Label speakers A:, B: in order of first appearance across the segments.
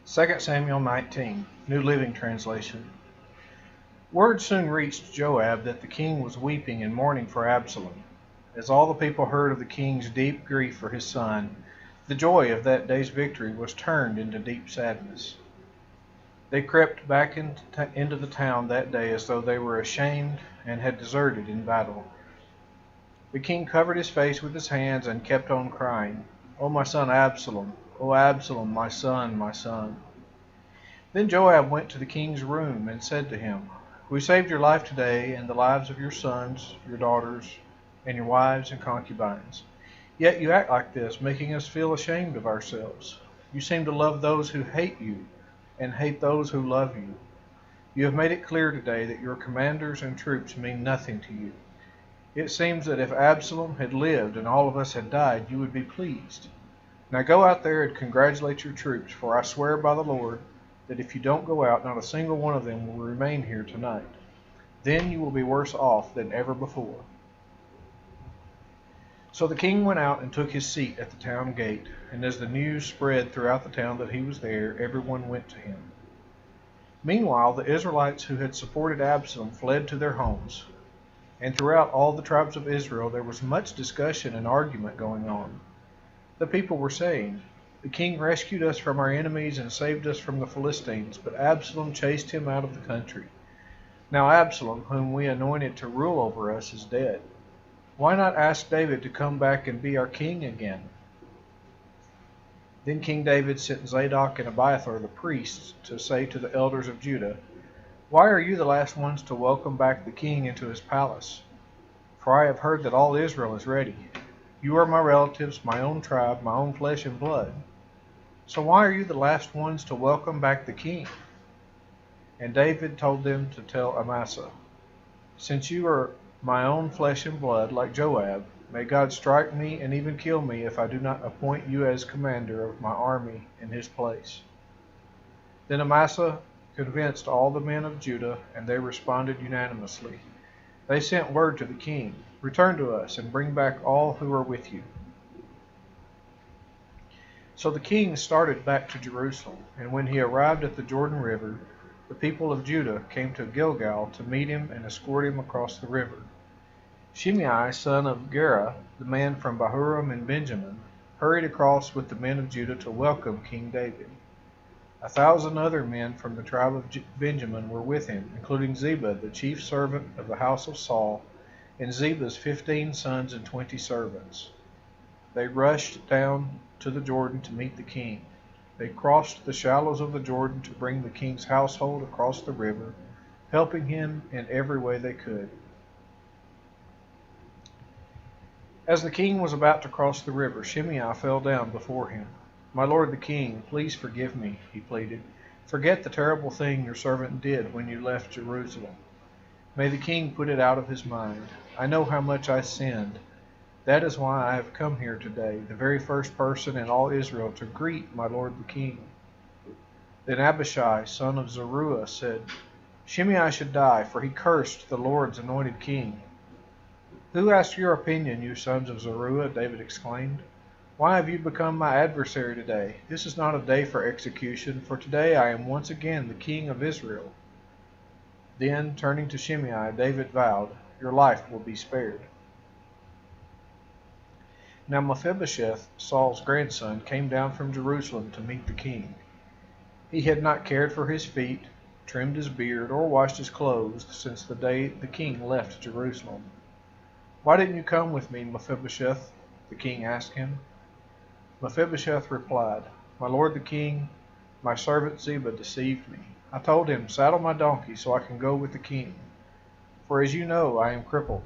A: 2 Samuel 19, New Living Translation. Word soon reached Joab that the king was weeping and mourning for Absalom. As all the people heard of the king's deep grief for his son, the joy of that day's victory was turned into deep sadness. They crept back into the town that day as though they were ashamed and had deserted in battle. The king covered his face with his hands and kept on crying, "O my son Absalom! O Absalom, my son, my son!" Then Joab went to the king's room and said to him, "We saved your life today and the lives of your sons, your daughters, and your wives and concubines. Yet you act like this, making us feel ashamed of ourselves. You seem to love those who hate you and hate those who love you. You have made it clear today that your commanders and troops mean nothing to you. It seems that if Absalom had lived and all of us had died, you would be pleased. Now go out there and congratulate your troops, for I swear by the Lord that if you don't go out, not a single one of them will remain here tonight. Then you will be worse off than ever before." So the king went out and took his seat at the town gate, and as the news spread throughout the town that he was there, everyone went to him. Meanwhile, the Israelites who had supported Absalom fled to their homes, and throughout all the tribes of Israel there was much discussion and argument going on. The people were saying, "The king rescued us from our enemies and saved us from the Philistines, but Absalom chased him out of the country. Now Absalom, whom we anointed to rule over us, is dead. Why not ask David to come back and be our king again?" Then King David sent Zadok and Abiathar the priests to say to the elders of Judah, "Why are you the last ones to welcome back the king into his palace? For I have heard that all Israel is ready. You are my relatives, my own tribe, my own flesh and blood. So why are you the last ones to welcome back the king?" And David told them to tell Amasa, "Since you are my own flesh and blood, like Joab, may God strike me and even kill me if I do not appoint you as commander of my army in his place." Then Amasa convinced all the men of Judah, and they responded unanimously. They sent word to the king, "Return to us and bring back all who are with you." So the king started back to Jerusalem, and when he arrived at the Jordan River, the people of Judah came to Gilgal to meet him and escort him across the river. Shimei, son of Gera, the man from Bahurim in Benjamin, hurried across with the men of Judah to welcome King David. 1,000 other men from the tribe of Benjamin were with him, including Ziba, the chief servant of the house of Saul, and Ziba's 15 sons and 20 servants. They rushed down to the Jordan to meet the king. They crossed the shallows of the Jordan to bring the king's household across the river, helping him in every way they could. As the king was about to cross the river, Shimei fell down before him. "My lord the king, please forgive me," he pleaded. "Forget the terrible thing your servant did when you left Jerusalem. May the king put it out of his mind. I know how much I sinned. That is why I have come here today, the very first person in all Israel to greet my lord the king." Then Abishai, son of Zeruiah, said, "Shimei should die, for he cursed the Lord's anointed king." "Who asked your opinion, you sons of Zeruiah?" David exclaimed. "Why have you become my adversary today? This is not a day for execution, for today I am once again the king of Israel." Then, turning to Shimei, David vowed, "Your life will be spared." Now Mephibosheth, Saul's grandson, came down from Jerusalem to meet the king. He had not cared for his feet, trimmed his beard, or washed his clothes since the day the king left Jerusalem. "Why didn't you come with me, Mephibosheth?" the king asked him. Mephibosheth replied, "My lord the king, my servant Ziba deceived me. I told him, 'Saddle my donkey so I can go with the king,' for as you know, I am crippled.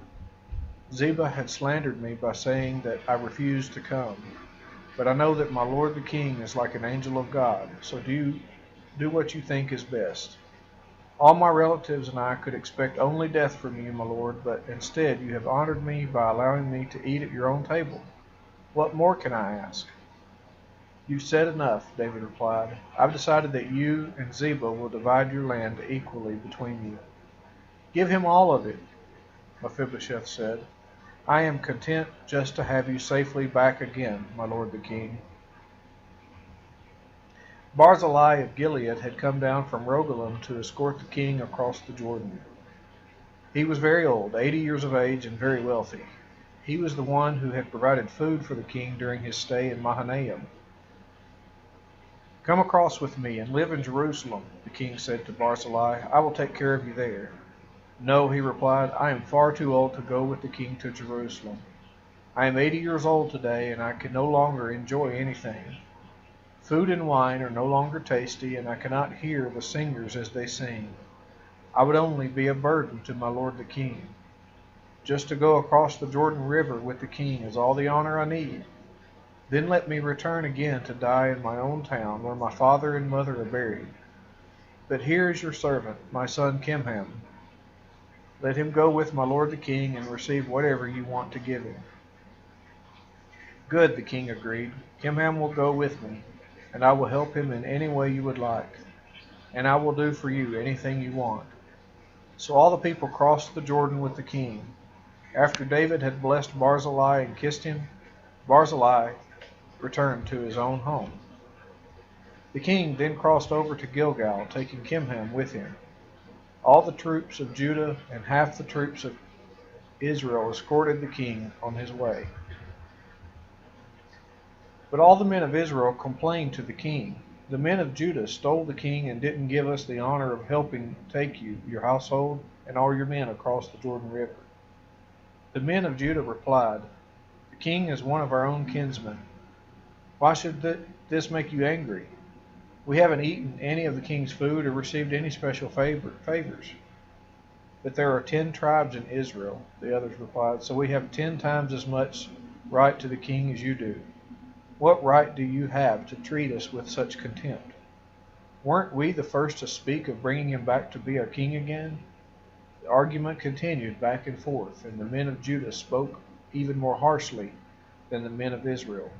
A: Ziba had slandered me by saying that I refused to come. But I know that my lord the king is like an angel of God, so do what you think is best. All my relatives and I could expect only death from you, my lord, but instead you have honored me by allowing me to eat at your own table. What more can I ask?" "You've said enough," David replied. "I've decided that you and Ziba will divide your land equally between you." "Give him all of it," Mephibosheth said. "I am content just to have you safely back again, my lord the king." Barzillai of Gilead had come down from Rogelim to escort the king across the Jordan. He was very old, 80 years of age, and very wealthy. He was the one who had provided food for the king during his stay in Mahanaim. "Come across with me and live in Jerusalem," the king said to Barzillai. "I will take care of you there." "No," he replied, "I am far too old to go with the king to Jerusalem. I am 80 years old today, and I can no longer enjoy anything. Food and wine are no longer tasty, and I cannot hear the singers as they sing. I would only be a burden to my lord the king. Just to go across the Jordan River with the king is all the honor I need. Then let me return again to die in my own town, where my father and mother are buried. But here is your servant, my son Kimham. Let him go with my lord the king and receive whatever you want to give him." "Good," the king agreed. "Kimham will go with me, and I will help him in any way you would like, and I will do for you anything you want." So all the people crossed the Jordan with the king. After David had blessed Barzillai and kissed him, Barzillai returned to his own home. The king then crossed over to Gilgal, taking Kimham with him. All the troops of Judah and half the troops of Israel escorted the king on his way. But all the men of Israel complained to the king. "The men of Judah stole the king and didn't give us the honor of helping take you, your household, and all your men across the Jordan River." The men of Judah replied, "The king is one of our own kinsmen. Why should this make you angry? We haven't eaten any of the king's food or received any special favors." "But there are 10 tribes in Israel," the others replied, "so we have 10 times as much right to the king as you do. What right do you have to treat us with such contempt? Weren't we the first to speak of bringing him back to be our king again?" The argument continued back and forth, and the men of Judah spoke even more harshly than the men of Israel.